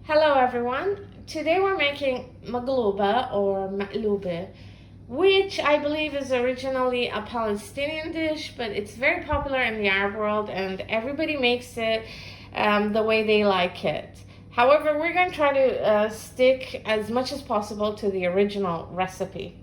Hello everyone, today we're making Maglouba or Maglouba, which I believe is originally a Palestinian dish, but it's very popular in the Arab world and everybody makes it the way they like it. However, we're going to try to stick as much as possible to the original recipe.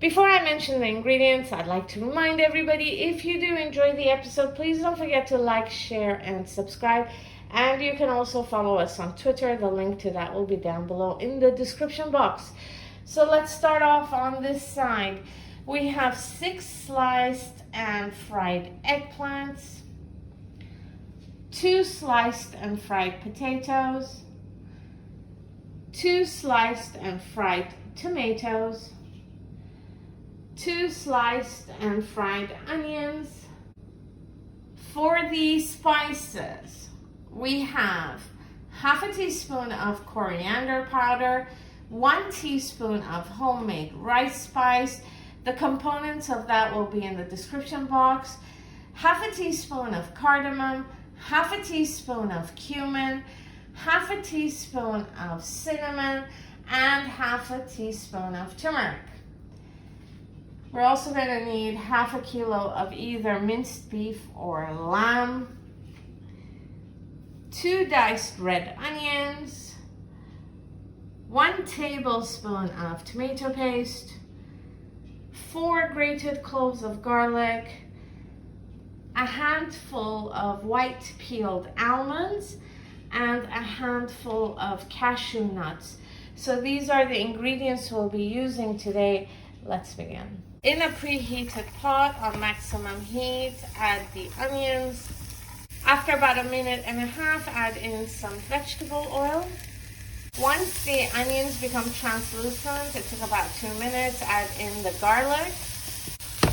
Before I mention the ingredients, I'd like to remind everybody, if you do enjoy the episode, please don't forget to like, share, and subscribe. And you can also follow us on Twitter. The link to that will be down below in the description box. So let's start off on this side. We have 6 sliced and fried eggplants, 2 sliced and fried potatoes, 2 sliced and fried tomatoes, 2 sliced and fried onions. For the spices, we have half a teaspoon of coriander powder, 1 teaspoon of homemade rice spice. The components of that will be in the description box. Half a teaspoon of cardamom, half a teaspoon of cumin, half a teaspoon of cinnamon, and half a teaspoon of turmeric. We're also going to need half a kilo of either minced beef or lamb, 2 diced red onions, 1 tablespoon of tomato paste, 4 grated cloves of garlic, a handful of white peeled almonds, and a handful of cashew nuts. So these are the ingredients we'll be using today. Let's begin. In a preheated pot on maximum heat, add the onions. After about 1.5 minutes, add in some vegetable oil. Once the onions become translucent, it took about 2 minutes, add in the garlic.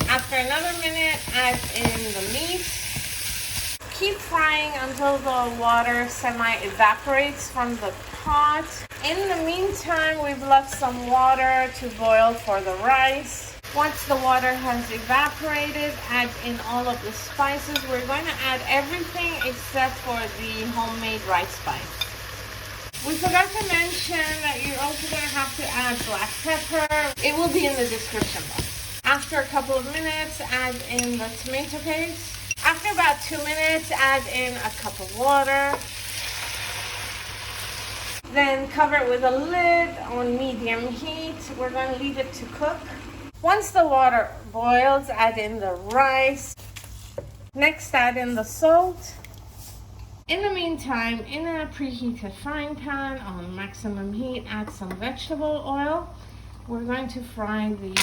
After another minute, add in the meat. Keep frying until the water semi-evaporates from the pot. In the meantime, we've left some water to boil for the rice. Once the water has evaporated, add in all of the spices. We're going to add everything except for the homemade rice spice. We forgot to mention that you're also going to have to add black pepper. It will be in the description box. After a couple of minutes, add in the tomato paste. After about 2 minutes, add in a cup of water. Then cover it with a lid on medium heat. We're going to leave it to cook. Once the water boils, add in the rice. Next, add in the salt. In the meantime, in a preheated frying pan on maximum heat, add some vegetable oil. We're going to fry the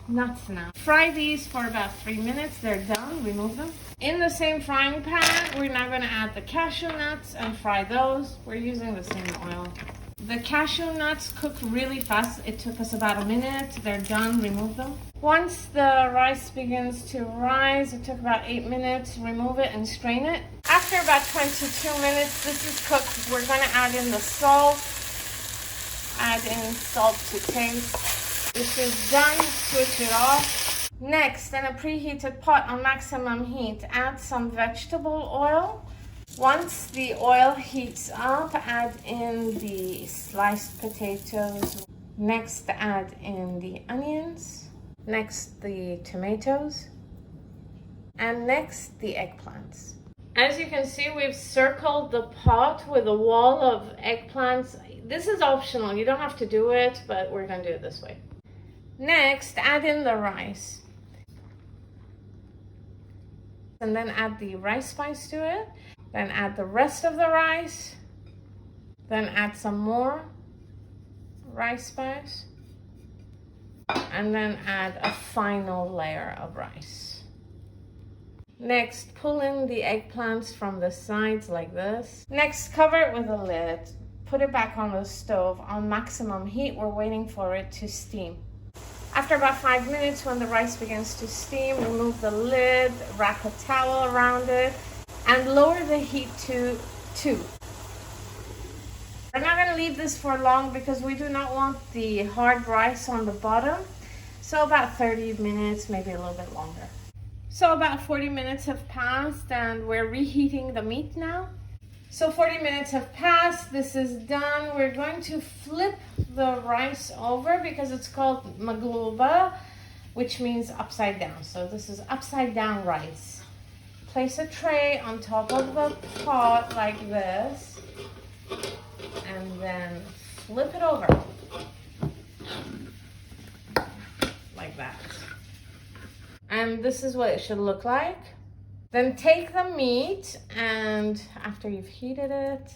nuts now. Fry these for about 3 minutes. They're done. Remove them. In the same frying pan, we're now going to add the cashew nuts and fry those. We're using the same oil. The cashew nuts cook really fast. It took us about 1 minute. They're done. Remove them. Once the rice begins to rise, it took about 8 minutes. Remove it and strain it. After about 22 minutes, this is cooked. We're going to add in the salt. Add in salt to taste. This is done. Switch it off. Next, in a preheated pot on maximum heat, add some vegetable oil. Once the oil heats up, add in the sliced potatoes. Next, add in the onions. Next, the tomatoes. And next, the eggplants. As you can see, we've circled the pot with a wall of eggplants. This is optional. You don't have to do it, but we're going to do it this way. Next, add in the rice. And then add the rice spice to it. Then add the rest of the rice. Then add some more rice spice. And then add a final layer of rice. Next, pull in the eggplants from the sides like this. Next, cover it with a lid. Put it back on the stove on maximum heat. We're waiting for it to steam. After about 5 minutes, when the rice begins to steam, remove the lid, wrap a towel around it, and lower the heat to 2. We're not going to leave this for long because we do not want the hard rice on the bottom. So about 30 minutes, maybe a little bit longer. So about 40 minutes have passed and we're reheating the meat now. So 40 minutes have passed. This is done. We're going to flip the rice over because it's called Maglouba, which means upside down. So this is upside down rice. Place a tray on top of the pot like this, and then flip it over like that. And this is what it should look like. Then take the meat, and after you've heated it,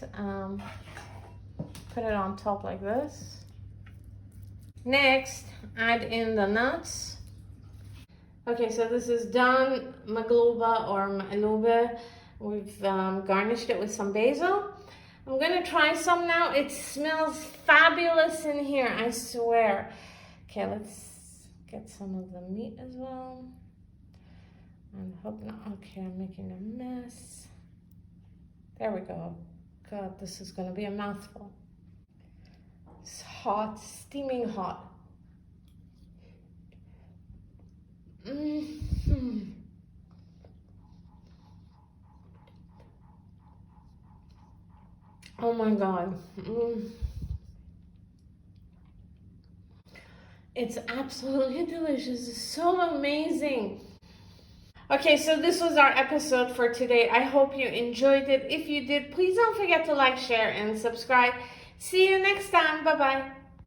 put it on top like this. Next, add in the nuts. Okay, so this is done, Maglouba or Maglouba. We've garnished it with some basil. I'm gonna try some now. It smells fabulous in here, I swear. Okay, let's get some of the meat as well. And hope not. Okay, I'm making a mess. There we go. God, this is gonna be a mouthful. It's hot, steaming hot. Oh my God. It's absolutely delicious. It's so amazing. Okay, so this was our episode for today. I hope you enjoyed it. If you did, please don't forget to like, share, and subscribe. See you next time. Bye-bye.